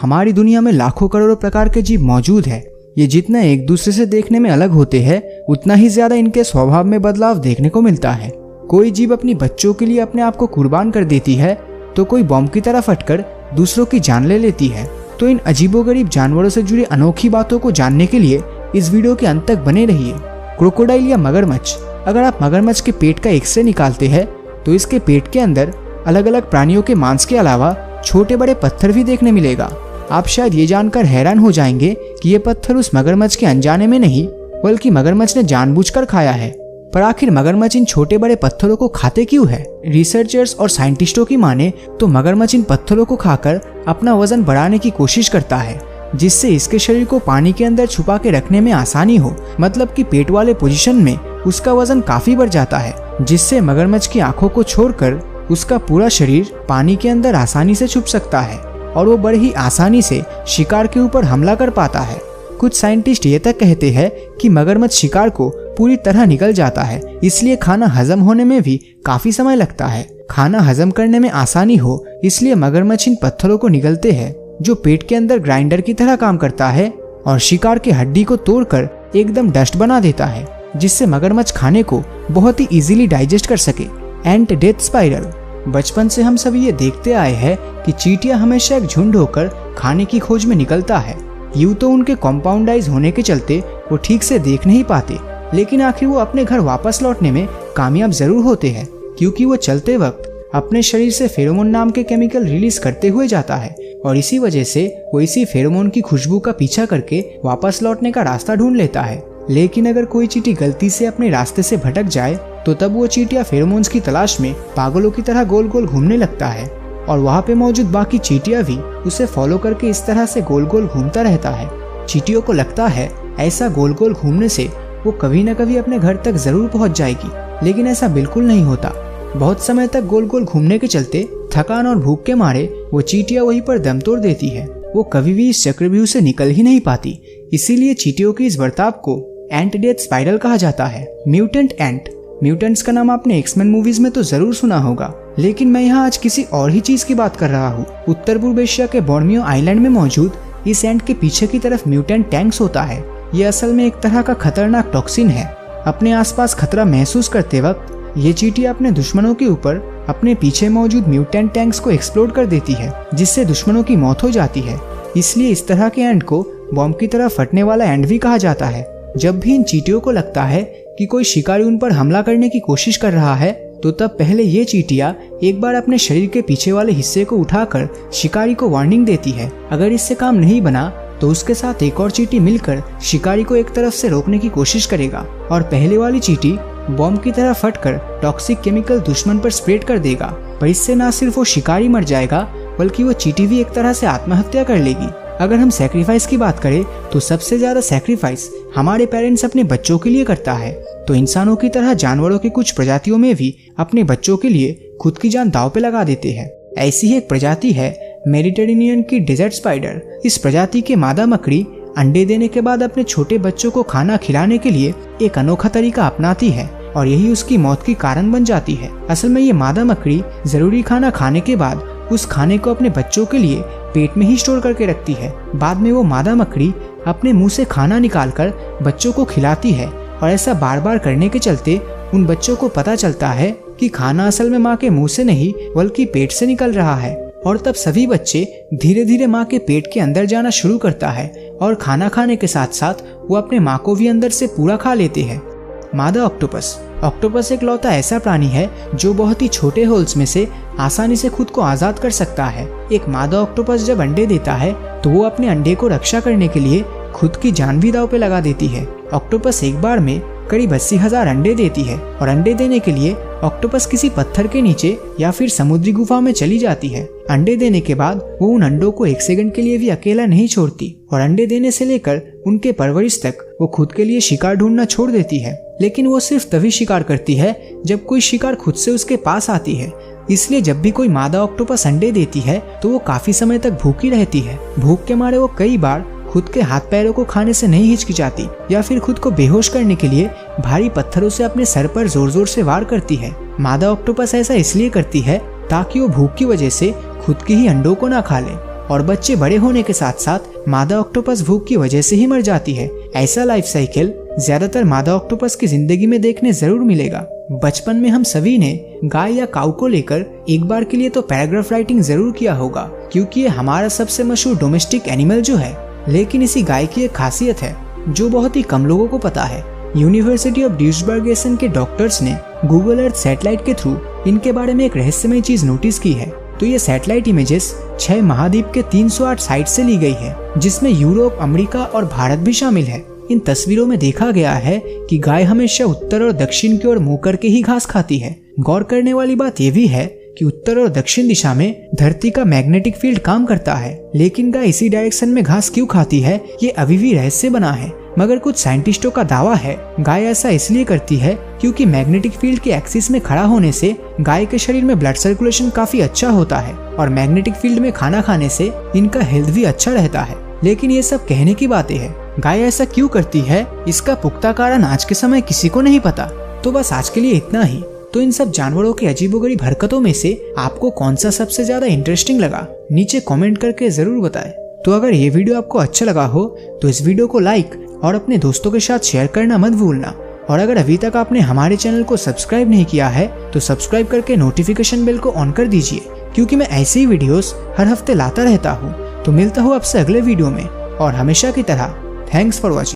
हमारी दुनिया में लाखों करोड़ों प्रकार के जीव मौजूद हैं। ये जितना एक दूसरे से देखने में अलग होते हैं, उतना ही ज्यादा इनके स्वभाव में बदलाव देखने को मिलता है। कोई जीव अपनी बच्चों के लिए अपने आप को कुर्बान कर देती है, तो कोई बॉम्ब की तरह फटकर दूसरों की जान ले लेती है। तो इन अजीबोगरीब जानवरों से जुड़ी अनोखी बातों को जानने के लिए इस वीडियो के अंत तक बने रहिए। क्रोकोडाइल या मगरमच्छ। अगर आप मगरमच्छ के पेट का एक्सरे निकालते हैं तो इसके पेट के अंदर अलग अलग प्राणियों के मांस के अलावा छोटे बड़े पत्थर भी देखने मिलेगा। आप शायद ये जानकर हैरान हो जाएंगे कि ये पत्थर उस मगरमच्छ के अनजाने में नहीं, बल्कि मगरमच्छ ने जानबूझकर खाया है। पर आखिर मगरमच्छ इन छोटे बड़े पत्थरों को खाते क्यों है? रिसर्चर्स और साइंटिस्टों की माने तो मगरमच्छ इन पत्थरों को खाकर अपना वजन बढ़ाने की कोशिश करता है, जिससे इसके शरीर को पानी के अंदर छुपा के रखने में आसानी हो। मतलब कि पेट वाले पोजीशन में उसका वजन काफी बढ़ जाता है, जिससे मगरमच्छ की आंखों को छोड़कर उसका पूरा शरीर पानी के अंदर आसानी से छुप सकता है और वो बड़े ही आसानी से शिकार के ऊपर हमला कर पाता है। कुछ साइंटिस्ट ये तक कहते हैं कि मगरमच्छ शिकार को पूरी तरह निगल जाता है, इसलिए खाना हजम होने में भी काफी समय लगता है। खाना हजम करने में आसानी हो इसलिए मगरमच्छ इन पत्थरों को निगलते हैं, जो पेट के अंदर ग्राइंडर की तरह काम करता है और शिकार की हड्डी को तोड़कर एकदम डस्ट बना देता है, जिससे मगरमच्छ खाने को बहुत ही इजीली डाइजेस्ट कर सके। एंट डेथ स्पाइरल। बचपन से हम सभी ये देखते आए हैं कि चींटियां हमेशा एक झुंड होकर खाने की खोज में निकलता है। यूं तो उनके कॉम्पाउंडाइज होने के चलते वो ठीक से देख नहीं पाते, लेकिन आखिर वो अपने घर वापस लौटने में कामयाब जरूर होते हैं, क्योंकि वो चलते वक्त अपने शरीर से फेरोमोन नाम के केमिकल रिलीज करते हुए जाता है और इसी वजह से वो इसी फेरोमोन की खुशबू का पीछा करके वापस लौटने का रास्ता ढूंढ लेता है। लेकिन अगर कोई चींटी गलती से अपने रास्ते से भटक जाए तो तब वो चींटियां फेरोमोन्स की तलाश में पागलों की तरह गोल गोल घूमने लगता है और वहाँ पे मौजूद बाकी चींटियां भी उसे फॉलो करके इस तरह से गोल गोल घूमता रहता है। चींटियों को लगता है ऐसा गोल गोल घूमने से वो कभी न कभी अपने घर तक जरूर पहुँच जाएगी, लेकिन ऐसा बिल्कुल नहीं होता। बहुत समय तक गोल गोल घूमने के चलते थकान और भूख के मारे वो चींटियां वहीं पर दम तोड़ देती है। वो कभी भी इस चक्रव्यूह से निकल ही नहीं पाती। इसीलिए चींटियों के इस बर्ताव को एंट डेथ स्पाइरल कहा जाता है। म्यूटेंट एंट। म्यूटेंट्स का नाम आपने एक्समैन मूवीज में तो जरूर सुना होगा, लेकिन मैं यहाँ आज किसी और ही चीज की बात कर रहा हूँ। उत्तर पूर्व एशिया के बोर्नियो आइलैंड में मौजूद इस एंट के पीछे की तरफ म्यूटेंट टैंक्स होता है। ये असल में एक तरह का खतरनाक टॉक्सिन है। अपने आसपास खतरा महसूस करते वक्त ये चींटियां अपने दुश्मनों के ऊपर अपने पीछे मौजूद म्यूटेंट टैंक्स को एक्सप्लोड कर देती है, जिससे दुश्मनों की मौत हो जाती है। इसलिए इस तरह के एंट को बॉम्ब की तरह फटने वाला एंट भी कहा जाता है। जब भी इन चींटियों को लगता है कि कोई शिकारी उन पर हमला करने की कोशिश कर रहा है, तो तब पहले ये चींटियां एक बार अपने शरीर के पीछे वाले हिस्से को उठाकर शिकारी को वार्निंग देती है। अगर इससे काम नहीं बना तो उसके साथ एक और चींटी मिलकर शिकारी को एक तरफ से रोकने की कोशिश करेगा और पहले वाली चींटी बॉम्ब की तरह फटकर टॉक्सिक केमिकल दुश्मन पर स्प्रेड कर देगा। पर इससे ना सिर्फ वो शिकारी मर जाएगा, बल्कि वो चींटी भी एक तरह से आत्महत्या कर लेगी। अगर हम सैक्रिफाइस की बात करें तो सबसे ज्यादा सैक्रिफाइस हमारे पेरेंट्स अपने बच्चों के लिए करता है। तो इंसानों की तरह जानवरों की कुछ प्रजातियों में भी अपने बच्चों के लिए खुद की जान दांव पे लगा देते हैं। ऐसी ही एक प्रजाति है मेडिटेरेनियन की डेजर्ट स्पाइडर। इस प्रजाति के मादा मकड़ी अंडे देने के बाद अपने छोटे बच्चों को खाना खिलाने के लिए एक अनोखा तरीका अपनाती है और यही उसकी मौत की कारण बन जाती है। असल में ये मादा मकड़ी जरूरी खाना खाने के बाद उस खाने को अपने बच्चों के लिए पेट में ही स्टोर करके रखती है। बाद में वो मादा मकड़ी अपने मुंह से खाना निकालकर बच्चों को खिलाती है और ऐसा बार बार करने के चलते उन बच्चों को पता चलता है कि खाना असल में माँ के मुंह से नहीं बल्कि पेट से निकल रहा है। और तब सभी बच्चे धीरे धीरे माँ के पेट के अंदर जाना शुरू करता है और खाना खाने के साथ साथ वो अपने माँ को भी अंदर से पूरा खा लेते हैं। मादा ऑक्टोपस। ऑक्टोपस एक लौता ऐसा प्राणी है जो बहुत ही छोटे होल्स में से आसानी से खुद को आजाद कर सकता है। एक मादा ऑक्टोपस जब अंडे देता है तो वो अपने अंडे को रक्षा करने के लिए खुद की जान भी दांव पे लगा देती है। ऑक्टोपस एक बार में करीब 80,000 अंडे देती है और अंडे देने के लिए ऑक्टोपस किसी पत्थर के नीचे या फिर समुद्री गुफा में चली जाती है। अंडे देने के बाद वो उन अंडों को 1 सेकंड के लिए भी अकेला नहीं छोड़ती और अंडे देने से लेकर उनके परवरिश तक वो खुद के लिए शिकार ढूंढना छोड़ देती है। लेकिन वो सिर्फ तभी शिकार करती है जब कोई शिकार खुद से उसके पास आती है। इसलिए जब भी कोई मादा ऑक्टोपस अंडे देती है तो वो काफी समय तक भूखी रहती है। भूख के मारे वो कई बार खुद के हाथ पैरों को खाने से नहीं हिचकिचाती या फिर खुद को बेहोश करने के लिए भारी पत्थरों से अपने सर पर जोर जोर से वार करती है। मादा ऑक्टोपस ऐसा इसलिए करती है ताकि वो भूख की वजह से खुद के ही अंडों को ना खा ले और बच्चे बड़े होने के साथ साथ मादा ऑक्टोपस भूख की वजह से ही मर जाती है। ऐसा लाइफ साइकिल ज्यादातर मादा ऑक्टोपस की जिंदगी में देखने जरूर मिलेगा। बचपन में हम सभी ने गाय या काऊ को लेकर एक बार के लिए तो पैराग्राफ राइटिंग जरूर किया होगा, क्योंकि ये हमारा सबसे मशहूर डोमेस्टिक एनिमल जो है। लेकिन इसी गाय की एक खासियत है जो बहुत ही कम लोगों को पता है। यूनिवर्सिटी ऑफ ड्यूसबर्ग के डॉक्टर्स ने गूगल अर्थ सैटेलाइट के थ्रू इनके बारे में एक रहस्यमय चीज नोटिस की है। तो ये सैटेलाइट इमेजेस 6 महाद्वीप के 308 साइट से ली गई है, जिसमें यूरोप, अमेरिका और भारत भी शामिल है। इन तस्वीरों में देखा गया है कि गाय हमेशा उत्तर और दक्षिण की ओर मुंह करके ही घास खाती है। गौर करने वाली बात यह भी है कि उत्तर और दक्षिण दिशा में धरती का मैग्नेटिक फील्ड काम करता है, लेकिन गाय इसी डायरेक्शन में घास क्यों खाती है ये अभी भी रहस्य बना है। मगर कुछ साइंटिस्टों का दावा है गाय ऐसा इसलिए करती है क्योंकि मैग्नेटिक फील्ड के एक्सिस में खड़ा होने से गाय के शरीर में ब्लड सर्कुलेशन काफी अच्छा होता है और मैग्नेटिक फील्ड में खाना खाने से इनका हेल्थ भी अच्छा रहता है। लेकिन ये सब कहने की बातें हैं, गाय ऐसा क्यों करती है इसका पुख्ता कारण आज के समय किसी को नहीं पता। तो बस आज के लिए इतना ही। तो इन सब जानवरों की अजीबोगरीब हरकतों में से आपको कौन सा सबसे ज्यादा इंटरेस्टिंग लगा, नीचे कमेंट करके जरूर बताएं। तो अगर ये वीडियो आपको अच्छा लगा हो तो इस वीडियो को लाइक और अपने दोस्तों के साथ शेयर करना मत भूलना। और अगर अभी तक आपने हमारे चैनल को सब्सक्राइब नहीं किया है तो सब्सक्राइब करके नोटिफिकेशन बेल को ऑन कर दीजिए, क्योंकि मैं ऐसे ही वीडियोस हर हफ्ते लाता रहता हूँ। तो मिलता हूँ आपसे अगले वीडियो में, और हमेशा की तरह थैंक्स फॉर वॉचिंग।